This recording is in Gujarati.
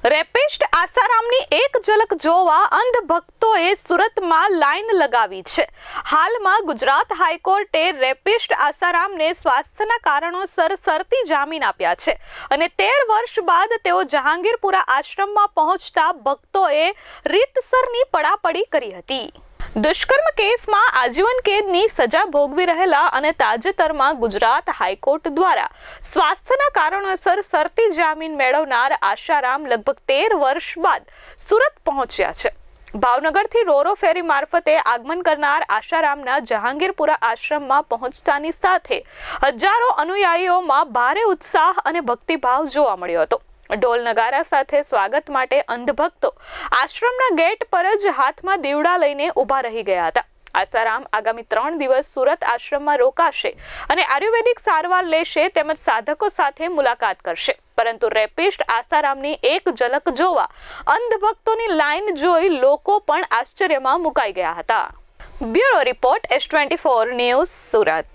રેપિસ્ટ આસારામની એક ઝલક જોવા અંધ ભક્તોએ સુરતમાં લાઈન લગાવી છે। હાલમાં ગુજરાત હાઈકોર્ટે રેપિસ્ટ આસારામને સ્વાસ્થ્યના કારણોસર શરતી જામીન આપ્યા છે અને 13 વર્ષ બાદ તેઓ જહાંગીરપુરા આશ્રમમાં પહોંચતા ભક્તોએ રીતસરની પડાપડી કરી હતી। दुष्कर्म केस में आजीवन कैदनी सजा भोगवी रहेला અને તાજેતરમાં ગુજરાત હાઈકોર્ટ દ્વારા સ્વાસ્થ્યના કારણોસર શરતી જામીન મેળવનાર આશારામ લગભગ 13 વર્ષ બાદ સુરત પહોંચ્યા છે। ભાવનગરથી રોરો ફેરી મારફતે આગમન કરનાર આશારામના જહાંગીરપુરા આશ્રમમાં પહોંચતાની સાથે હજારો અનુયાયીઓમાં ભારે ઉત્સાહ અને ભક્તિભાવ જોવા મળ્યો હતો। ઢોલ નગારા સાથે સ્વાગત માટે અંધભક્તો આશ્રમના ગેટ પર જ હાથમાં દીવડા લઈને ઊભા રહી ગયા હતા। આસારામ આગામી 3 દિવસ સુરત આશ્રમમાં રોકાશે અને આયુર્વેદિક સારવાર લેશે તેમજ સાધકો સાથે મુલાકાત કરશે, પરંતુ રેપિસ્ટ આસારામની એક ઝલક જોવા અંધભક્તોની લાઈન જોઈ લોકો પણ આશ્ચર્યમાં મુકાઈ ગયા હતા। Bureau report S24 news Surat.